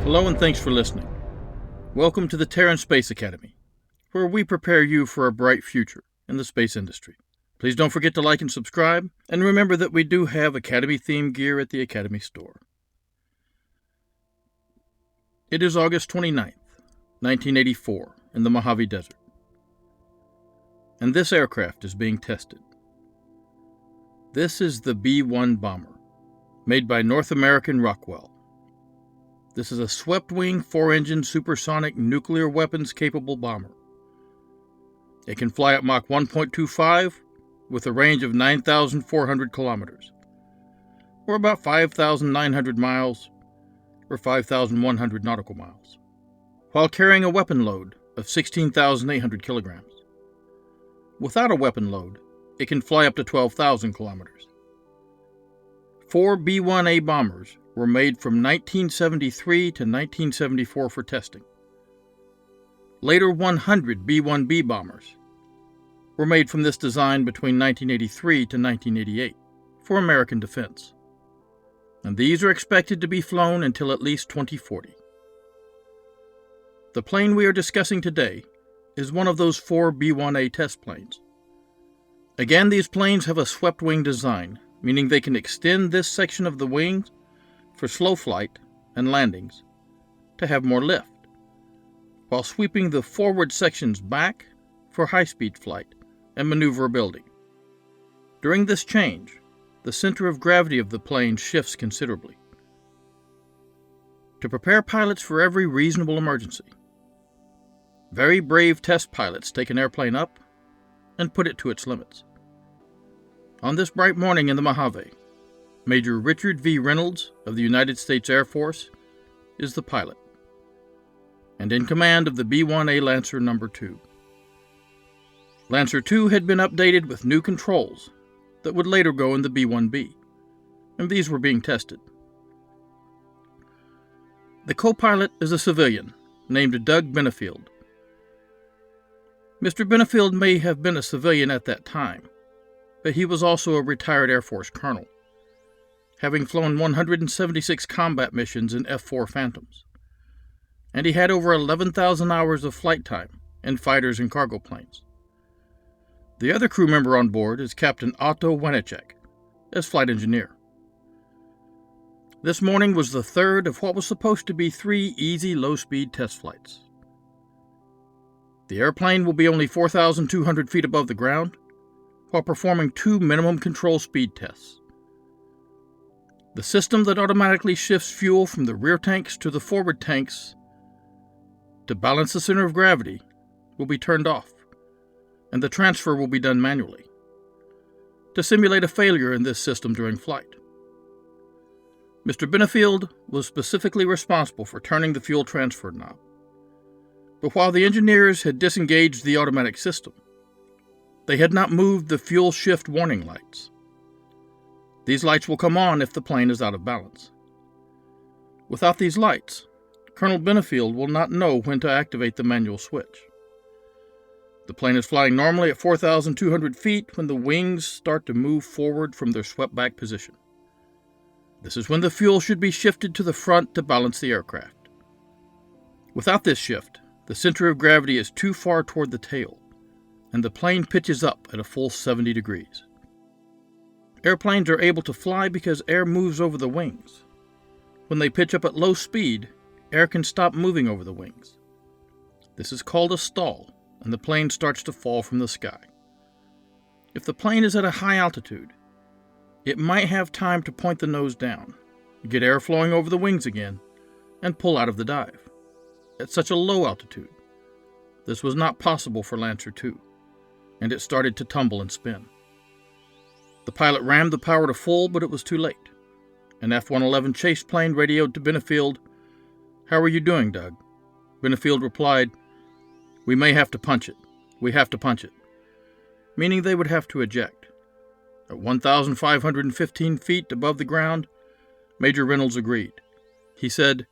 Hello and thanks for listening. Welcome to the Terran Space Academy, where we prepare you for a bright future in the space industry. Please don't forget to like and subscribe, and remember that we do have Academy-themed gear at the Academy store. It is August 29th, 1984, in the Mojave Desert, and this aircraft is being tested. This is the B1 bomber, made by North American Rockwell. This is a swept-wing, 4-engine, supersonic, nuclear weapons-capable bomber. It can fly at Mach 1.25 with a range of 9,400 kilometers, or about 5,900 miles, or 5,100 nautical miles, while carrying a weapon load of 16,800 kilograms. Without a weapon load, it can fly up to 12,000 kilometers. 4 B1A bombers were made from 1973 to 1974 for testing. Later 100 B1B bombers were made from this design between 1983 to 1988 for American defense. And these are expected to be flown until at least 2040. The plane we are discussing today is one of those 4 B1A test planes. Again, these planes have a swept-wing design, meaning they can extend this section of the wings for slow flight and landings to have more lift, while sweeping the forward sections back for high-speed flight and maneuverability. During this change, the center of gravity of the plane shifts considerably. To prepare pilots for every reasonable emergency, very brave test pilots take an airplane up and put it to its limits. On this bright morning in the Mojave, Major Richard V. Reynolds of the United States Air Force is the pilot, and in command of the B1A Lancer Number 2. Lancer 2 had been updated with new controls that would later go in the B1B, and these were being tested. The co-pilot is a civilian named Doug Benefield. Mr. Benefield may have been a civilian at that time, but he was also a retired Air Force colonel, having flown 176 combat missions in F-4 Phantoms, and he had over 11,000 hours of flight time in fighters and cargo planes. The other crew member on board is Captain Otto Wanacek, as flight engineer. This morning was the third of what was supposed to be 3 easy low-speed test flights. The airplane will be only 4,200 feet above the ground, while performing 2 minimum control speed tests. The system that automatically shifts fuel from the rear tanks to the forward tanks to balance the center of gravity will be turned off, and the transfer will be done manually to simulate a failure in this system during flight. Mr. Benefield was specifically responsible for turning the fuel transfer knob, but while the engineers had disengaged the automatic system, they had not moved the fuel shift warning lights. These lights will come on if the plane is out of balance. Without these lights, Colonel Benefield will not know when to activate the manual switch. The plane is flying normally at 4,200 feet when the wings start to move forward from their swept-back position. This is when the fuel should be shifted to the front to balance the aircraft. Without this shift, the center of gravity is too far toward the tail, and the plane pitches up at a full 70 degrees. Airplanes are able to fly because air moves over the wings. When they pitch up at low speed, air can stop moving over the wings. This is called a stall, and the plane starts to fall from the sky. If the plane is at a high altitude, it might have time to point the nose down, get air flowing over the wings again, and pull out of the dive. At such a low altitude, this was not possible for Lancer 2, and it started to tumble and spin. The pilot rammed the power to full, but it was too late. An F-111 chase plane radioed to Benefield, "How are you doing, Doug?" Benefield replied, "We may have to punch it. We have to punch it," meaning they would have to eject. At 1,515 feet above the ground, Major Reynolds agreed. He said,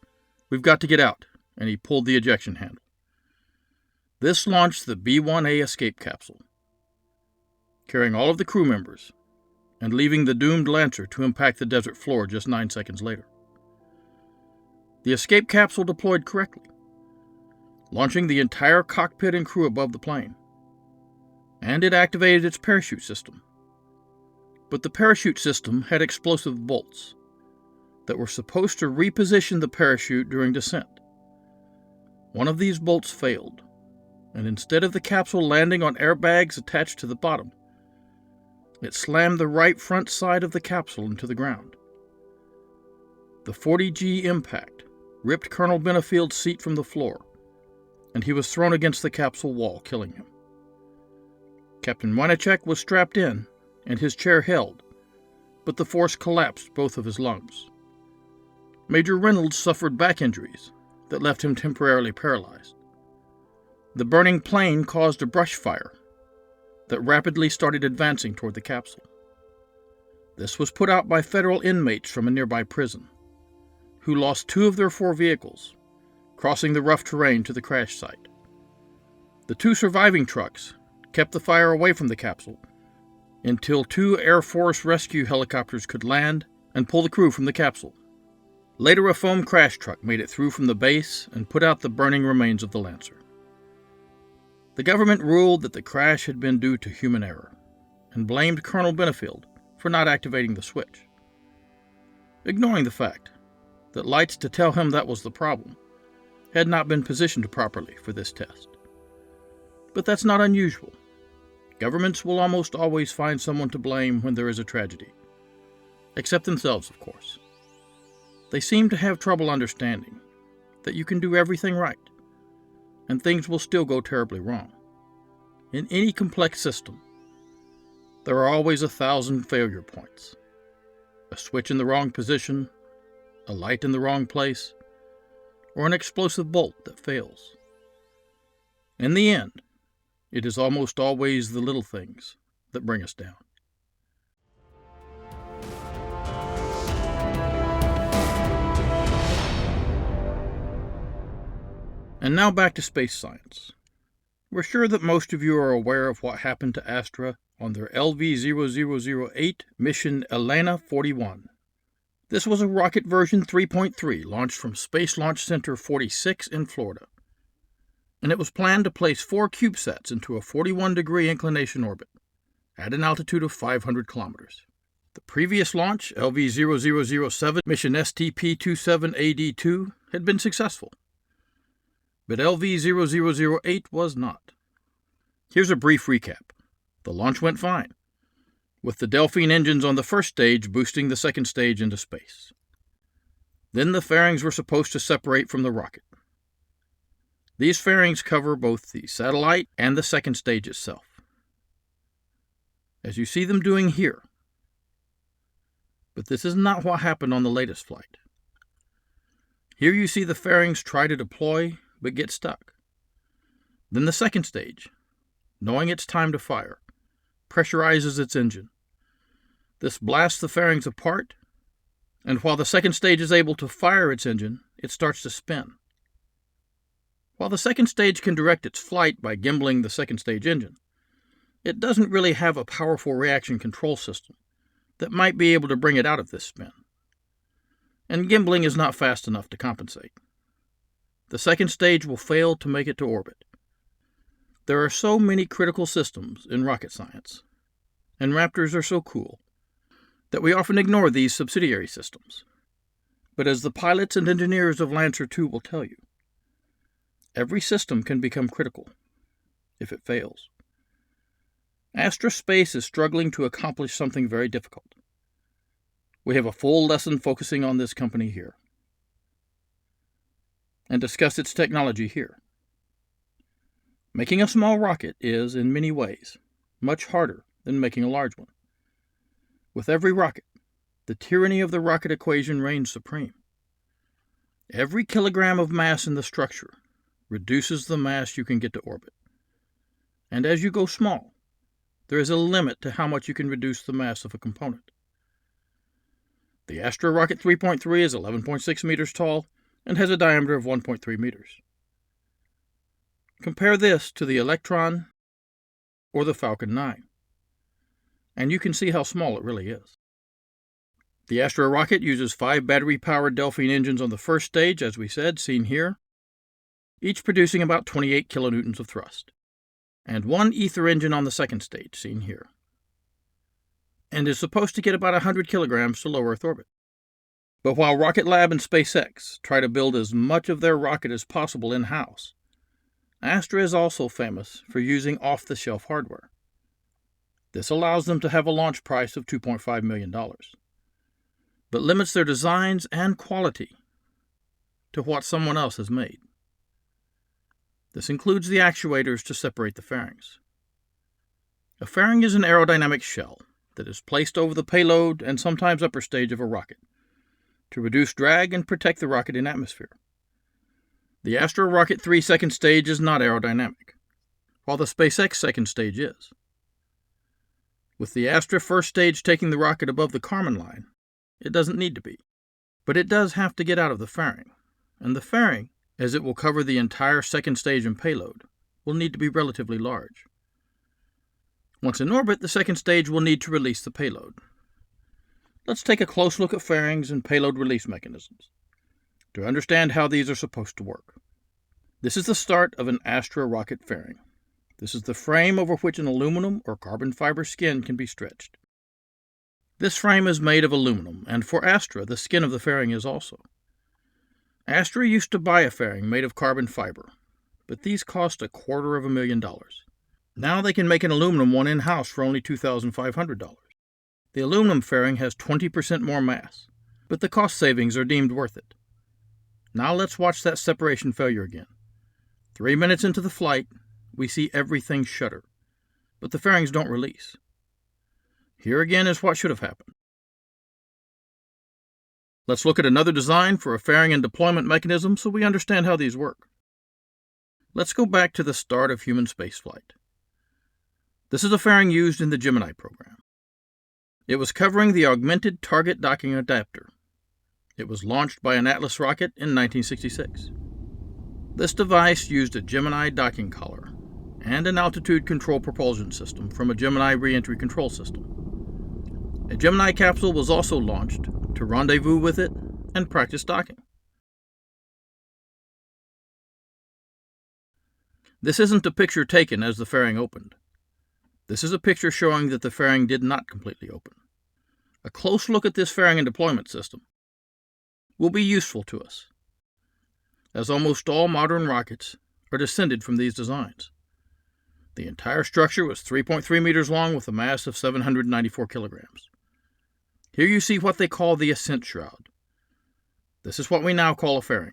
"We've got to get out," and he pulled the ejection handle. This launched the B1A escape capsule, carrying all of the crew members and leaving the doomed Lancer to impact the desert floor just 9 seconds later. The escape capsule deployed correctly, launching the entire cockpit and crew above the plane, and it activated its parachute system. But the parachute system had explosive bolts that were supposed to reposition the parachute during descent. One of these bolts failed, and instead of the capsule landing on airbags attached to the bottom, it slammed the right front side of the capsule into the ground. The 40G impact ripped Colonel Benefield's seat from the floor, and he was thrown against the capsule wall, killing him. Captain Wynichek was strapped in, and his chair held, but the force collapsed both of his lungs. Major Reynolds suffered back injuries that left him temporarily paralyzed. The burning plane caused a brush fire that rapidly started advancing toward the capsule. This was put out by federal inmates from a nearby prison, who lost 2 of their 4 vehicles, crossing the rough terrain to the crash site. The 2 surviving trucks kept the fire away from the capsule until 2 Air Force rescue helicopters could land and pull the crew from the capsule. Later, a foam crash truck made it through from the base and put out the burning remains of the Lancer. The government ruled that the crash had been due to human error and blamed Colonel Benefield for not activating the switch, ignoring the fact that lights to tell him that was the problem had not been positioned properly for this test. But that's not unusual. Governments will almost always find someone to blame when there is a tragedy, except themselves, of course. They seem to have trouble understanding that you can do everything right, and things will still go terribly wrong. In any complex system, there are always 1,000 failure points. A switch in the wrong position, a light in the wrong place, or an explosive bolt that fails. In the end, it is almost always the little things that bring us down. And now back to space science. We're sure that most of you are aware of what happened to Astra on their LV0008 mission ELaNa 41. This was a rocket version 3.3 launched from Space Launch Center 46 in Florida, and it was planned to place 4 CubeSats into a 41-degree inclination orbit at an altitude of 500 kilometers. The previous launch, LV0007 mission STP-27AD2, had been successful, but LV0008 was not. Here's a brief recap. The launch went fine, with the Delphine engines on the first stage boosting the second stage into space. Then the fairings were supposed to separate from the rocket. These fairings cover both the satellite and the second stage itself, as you see them doing here. But this is not what happened on the latest flight. Here you see the fairings try to deploy, but get stuck. Then the second stage, knowing it's time to fire, pressurizes its engine. This blasts the fairings apart, and while the second stage is able to fire its engine, it starts to spin. While the second stage can direct its flight by gimbaling the second stage engine, it doesn't really have a powerful reaction control system that might be able to bring it out of this spin. And gimbaling is not fast enough to compensate. The second stage will fail to make it to orbit. There are so many critical systems in rocket science, and Raptors are so cool, that we often ignore these subsidiary systems. But as the pilots and engineers of Lancer 2 will tell you, every system can become critical if it fails. Astra Space is struggling to accomplish something very difficult. We have a full lesson focusing on this company here, and discuss its technology here. Making a small rocket is, in many ways, much harder than making a large one. With every rocket, the tyranny of the rocket equation reigns supreme. Every kilogram of mass in the structure reduces the mass you can get to orbit. And as you go small, there is a limit to how much you can reduce the mass of a component. The Astra Rocket 3.3 is 11.6 meters tall and has a diameter of 1.3 meters. Compare this to the Electron or the Falcon 9, and you can see how small it really is. The Astra rocket uses 5 battery-powered Delphine engines on the first stage, as we said, seen here, each producing about 28 kilonewtons of thrust, and 1 ether engine on the second stage, seen here, and is supposed to get about 100 kilograms to low Earth orbit. But while Rocket Lab and SpaceX try to build as much of their rocket as possible in-house, Astra is also famous for using off-the-shelf hardware. This allows them to have a launch price of $2.5 million, but limits their designs and quality to what someone else has made. This includes the actuators to separate the fairings. A fairing is an aerodynamic shell that is placed over the payload and sometimes upper stage of a rocket to reduce drag and protect the rocket in atmosphere. The Astra Rocket 3 second stage is not aerodynamic, while the SpaceX second stage is. With the Astra first stage taking the rocket above the Kármán line, it doesn't need to be, but it does have to get out of the fairing, and the fairing, as it will cover the entire second stage and payload, will need to be relatively large. Once in orbit, the second stage will need to release the payload. Let's take a close look at fairings and payload release mechanisms to understand how these are supposed to work. This is the start of an Astra rocket fairing. This is the frame over which an aluminum or carbon fiber skin can be stretched. This frame is made of aluminum, and for Astra, the skin of the fairing is also. Astra used to buy a fairing made of carbon fiber, but these cost $250,000. Now they can make an aluminum one in-house for only $2,500. The aluminum fairing has 20% more mass, but the cost savings are deemed worth it. Now let's watch that separation failure again. 3 minutes into the flight, we see everything shudder, but the fairings don't release. Here again is what should have happened. Let's look at another design for a fairing and deployment mechanism so we understand how these work. Let's go back to the start of human spaceflight. This is a fairing used in the Gemini program. It was covering the Augmented Target Docking Adapter. It was launched by an Atlas rocket in 1966. This device used a Gemini docking collar and an altitude control propulsion system from a Gemini re-entry control system. A Gemini capsule was also launched to rendezvous with it and practice docking. This isn't a picture taken as the fairing opened. This is a picture showing that the fairing did not completely open. A close look at this fairing and deployment system will be useful to us, as almost all modern rockets are descended from these designs. The entire structure was 3.3 meters long with a mass of 794 kilograms. Here you see what they call the ascent shroud. This is what we now call a fairing.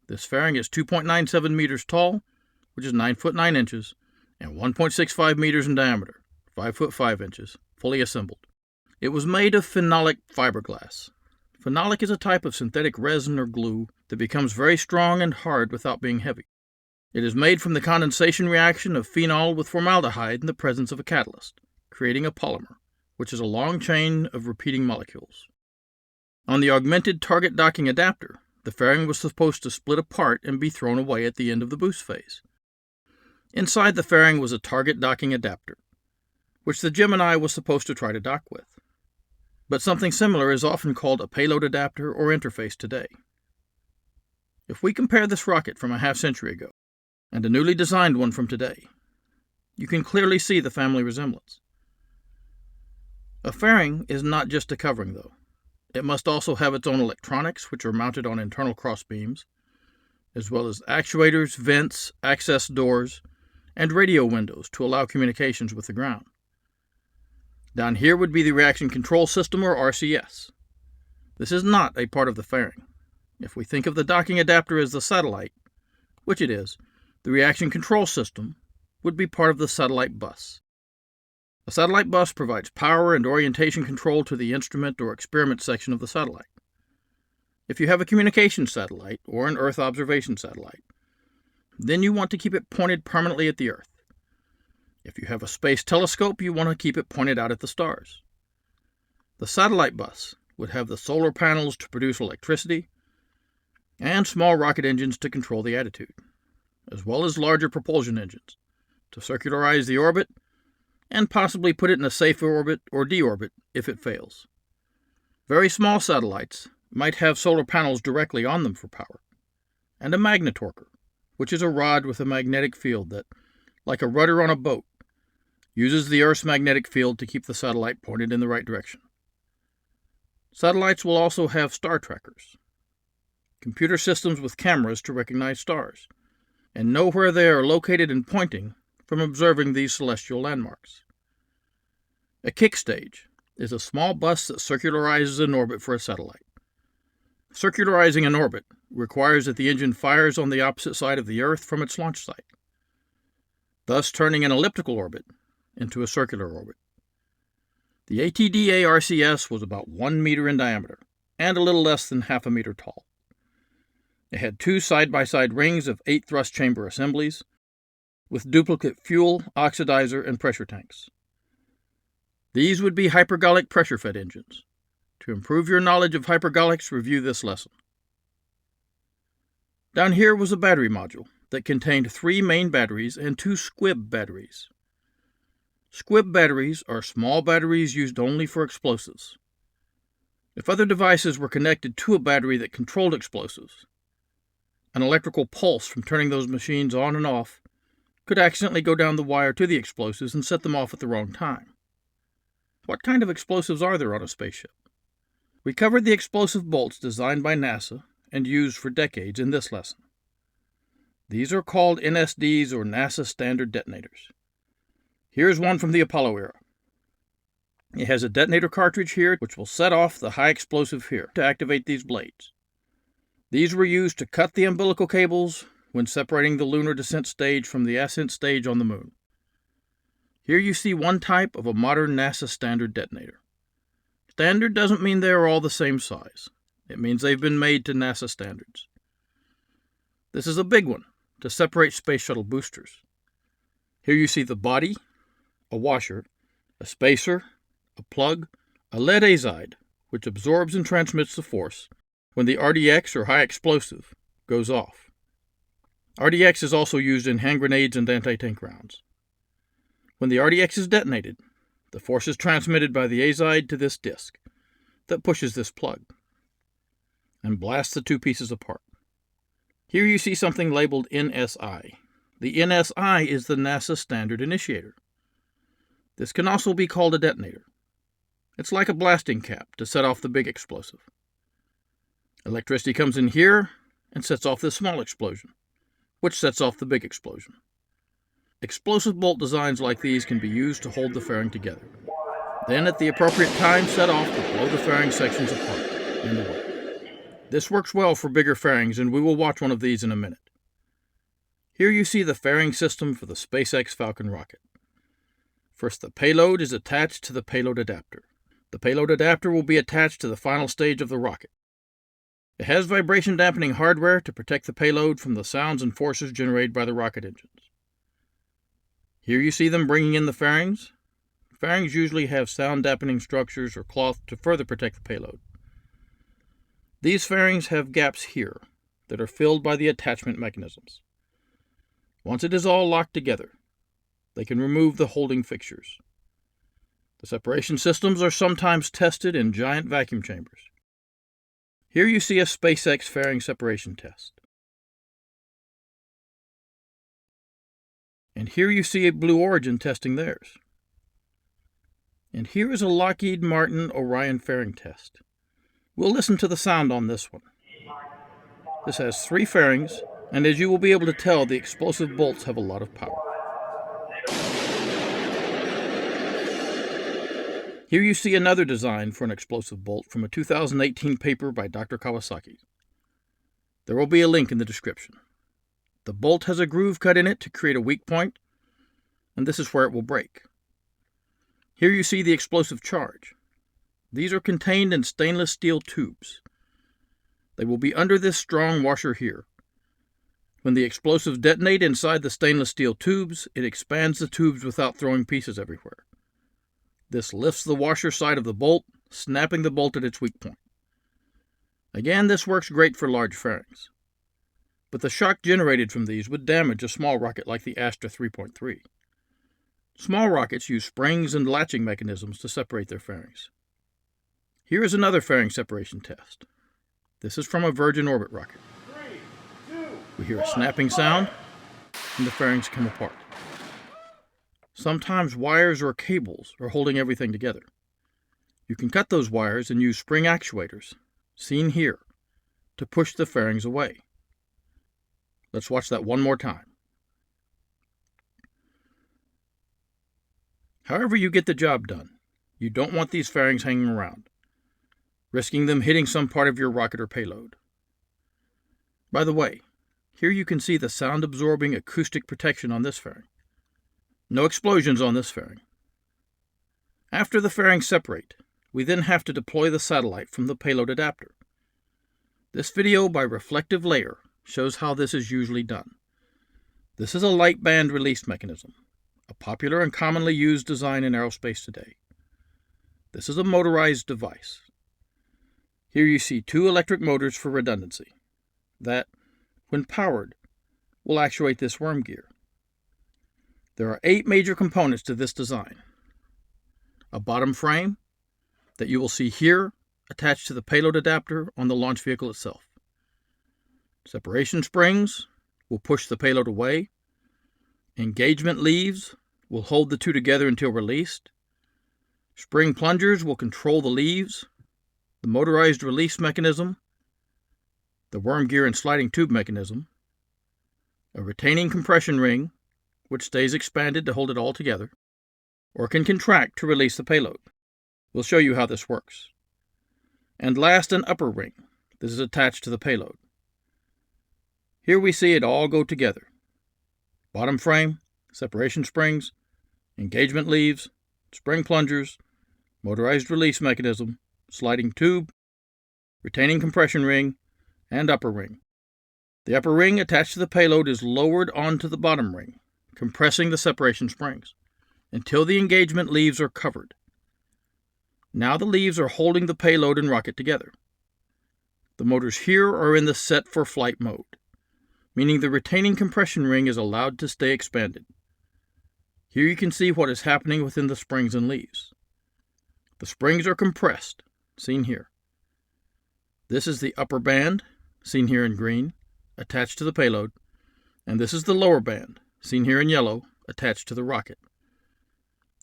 This fairing is 2.97 meters tall, which is 9 foot 9 inches, and 1.65 meters in diameter, 5 foot 5 inches, fully assembled. It was made of phenolic fiberglass. Phenolic is a type of synthetic resin or glue that becomes very strong and hard without being heavy. It is made from the condensation reaction of phenol with formaldehyde in the presence of a catalyst, creating a polymer, which is a long chain of repeating molecules. On the Augmented Target Docking Adapter, the fairing was supposed to split apart and be thrown away at the end of the boost phase. Inside the fairing was a target docking adapter, which the Gemini was supposed to try to dock with. But something similar is often called a payload adapter or interface today. If we compare this rocket from a half-century ago and a newly designed one from today, you can clearly see the family resemblance. A fairing is not just a covering, though. It must also have its own electronics, which are mounted on internal crossbeams, as well as actuators, vents, access doors, and radio windows to allow communications with the ground. Down here would be the Reaction Control System, or RCS. This is not a part of the fairing. If we think of the docking adapter as the satellite, which it is, the Reaction Control System would be part of the satellite bus. A satellite bus provides power and orientation control to the instrument or experiment section of the satellite. If you have a communication satellite or an Earth observation satellite, then you want to keep it pointed permanently at the Earth. If you have a space telescope, you want to keep it pointed out at the stars. The satellite bus would have the solar panels to produce electricity and small rocket engines to control the attitude, as well as larger propulsion engines to circularize the orbit and possibly put it in a safe orbit or deorbit if it fails. Very small satellites might have solar panels directly on them for power, and a magnetorquer, which is a rod with a magnetic field that, like a rudder on a boat, uses the Earth's magnetic field to keep the satellite pointed in the right direction. Satellites will also have star trackers, computer systems with cameras to recognize stars, and know where they are located and pointing from observing these celestial landmarks. A kick stage is a small bus that circularizes in orbit for a satellite. Circularizing in orbit requires that the engine fires on the opposite side of the Earth from its launch site, thus turning an elliptical orbit into a circular orbit. The ATDA RCS was about 1 meter in diameter and a little less than half a meter tall. It had 2 side-by-side rings of 8 thrust chamber assemblies with duplicate fuel, oxidizer, and pressure tanks. These would be hypergolic pressure-fed engines. To improve your knowledge of hypergolics, review this lesson. Down here was a battery module that contained 3 main batteries and 2 squib batteries. Squib batteries are small batteries used only for explosives. If other devices were connected to a battery that controlled explosives, an electrical pulse from turning those machines on and off could accidentally go down the wire to the explosives and set them off at the wrong time. What kind of explosives are there on a spaceship? We covered the explosive bolts designed by NASA and used for decades in this lesson. These are called NSDs, or NASA Standard Detonators. Here's one from the Apollo era. It has a detonator cartridge here, which will set off the high explosive here to activate these blades. These were used to cut the umbilical cables when separating the lunar descent stage from the ascent stage on the moon. Here you see one type of a modern NASA standard detonator. Standard doesn't mean they are all the same size. It means they've been made to NASA standards. This is a big one to separate space shuttle boosters. Here you see the body, a washer, a spacer, a plug, a lead azide, which absorbs and transmits the force when the RDX, or high explosive, goes off. RDX is also used in hand grenades and anti-tank rounds. When the RDX is detonated, the force is transmitted by the azide to this disc that pushes this plug and blasts the 2 pieces apart. Here you see something labeled NSI. The NSI is the NASA Standard Initiator. This can also be called a detonator. It's like a blasting cap to set off the big explosive. Electricity comes in here and sets off this small explosion, which sets off the big explosion. Explosive bolt designs like these can be used to hold the fairing together. Then, at the appropriate time, set off to blow the fairing sections apart and away. This works well for bigger fairings, and we will watch one of these in a minute. Here you see the fairing system for the SpaceX Falcon rocket. First, the payload is attached to the payload adapter. The payload adapter will be attached to the final stage of the rocket. It has vibration dampening hardware to protect the payload from the sounds and forces generated by the rocket engines. Here you see them bringing in the fairings. Fairings usually have sound dampening structures or cloth to further protect the payload. These fairings have gaps here that are filled by the attachment mechanisms. Once it is all locked together, they can remove the holding fixtures. The separation systems are sometimes tested in giant vacuum chambers. Here you see a SpaceX fairing separation test. And here you see a Blue Origin testing theirs. And here is a Lockheed Martin Orion fairing test. We'll listen to the sound on this one. This has 3 fairings, and as you will be able to tell, the explosive bolts have a lot of power. Here you see another design for an explosive bolt from a 2018 paper by Dr. Kawasaki. There will be a link in the description. The bolt has a groove cut in it to create a weak point, and this is where it will break. Here you see the explosive charge. These are contained in stainless steel tubes. They will be under this strong washer here. When the explosives detonate inside the stainless steel tubes, it expands the tubes without throwing pieces everywhere. This lifts the washer side of the bolt, snapping the bolt at its weak point. Again, this works great for large fairings. But the shock generated from these would damage a small rocket like the Astra 3.3. Small rockets use springs and latching mechanisms to separate their fairings. Here is another fairing separation test. This is from a Virgin Orbit rocket. 3, 2, We hear a snapping sound, and the fairings come apart. Sometimes wires or cables are holding everything together. You can cut those wires and use spring actuators, seen here, to push the fairings away. Let's watch that one more time. However you get the job done, you don't want these fairings hanging around, risking them hitting some part of your rocket or payload. By the way, here you can see the sound-absorbing acoustic protection on this fairing. No explosions on this fairing. After the fairings separate, we then have to deploy the satellite from the payload adapter. This video by Reflective Layer shows how this is usually done. This is a light band release mechanism, a popular and commonly used design in aerospace today. This is a motorized device. Here you see 2 electric motors for redundancy that, when powered, will actuate this worm gear. There are 8 major components to this design. A bottom frame that you will see here attached to the payload adapter on the launch vehicle itself. Separation springs will push the payload away. Engagement leaves will hold the 2 together until released. Spring plungers will control the leaves, the motorized release mechanism, the worm gear and sliding tube mechanism, a retaining compression ring, which stays expanded to hold it all together, or can contract to release the payload. We'll show you how this works. And last, an upper ring. This is attached to the payload. Here we see it all go together. Bottom frame, separation springs, engagement leaves, spring plungers, motorized release mechanism, sliding tube, retaining compression ring, and upper ring. The upper ring attached to the payload is lowered onto the bottom ring, compressing the separation springs, until the engagement leaves are covered. Now the leaves are holding the payload and rocket together. The motors here are in the set for flight mode, meaning the retaining compression ring is allowed to stay expanded. Here you can see what is happening within the springs and leaves. The springs are compressed, seen here. This is the upper band, seen here in green, attached to the payload, and this is the lower band, seen here in yellow, attached to the rocket.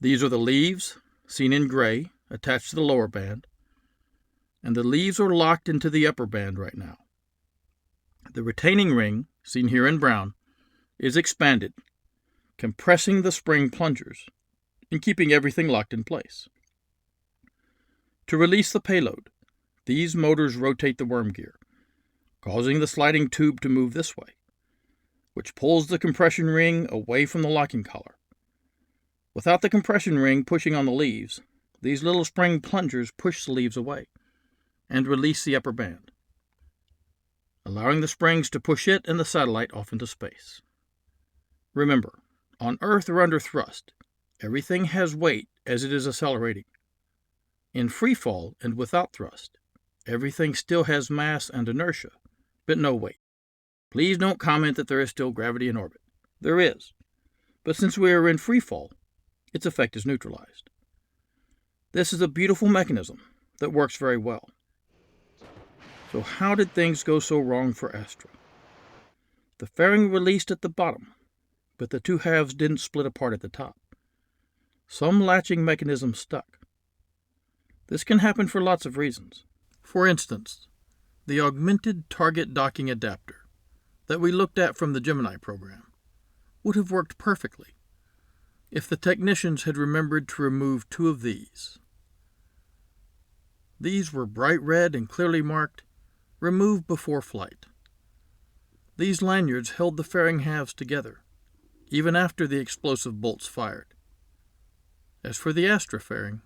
These are the leaves, seen in gray, attached to the lower band, and the leaves are locked into the upper band right now. The retaining ring, seen here in brown, is expanded, compressing the spring plungers and keeping everything locked in place. To release the payload, these motors rotate the worm gear, causing the sliding tube to move this way, which pulls the compression ring away from the locking collar. Without the compression ring pushing on the leaves, these little spring plungers push the leaves away and release the upper band, allowing the springs to push it and the satellite off into space. Remember, on Earth or under thrust, everything has weight as it is accelerating. In free fall and without thrust, everything still has mass and inertia, but no weight. Please don't comment that there is still gravity in orbit. There is, but since we are in free fall, its effect is neutralized. This is a beautiful mechanism that works very well. So how did things go so wrong for Astra? The fairing released at the bottom, but the 2 halves didn't split apart at the top. Some latching mechanism stuck. This can happen for lots of reasons. For instance, the Augmented Target Docking Adapter that we looked at from the Gemini program would have worked perfectly if the technicians had remembered to remove 2 of these. These were bright red and clearly marked, "Remove before flight." These lanyards held the fairing halves together, even after the explosive bolts fired. As for the Astra fairing,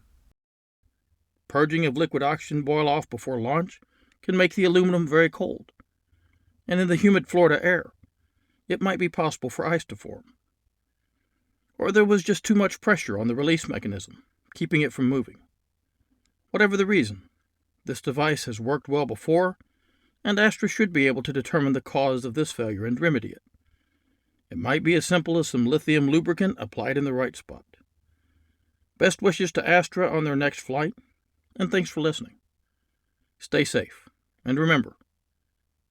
purging of liquid oxygen boil-off before launch can make the aluminum very cold, and in the humid Florida air, it might be possible for ice to form. Or there was just too much pressure on the release mechanism, keeping it from moving. Whatever the reason, this device has worked well before, and Astra should be able to determine the cause of this failure and remedy it. It might be as simple as some lithium lubricant applied in the right spot. Best wishes to Astra on their next flight, and thanks for listening. Stay safe, and remember,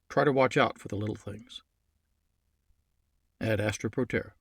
try to watch out for the little things. Ad Astra Protera.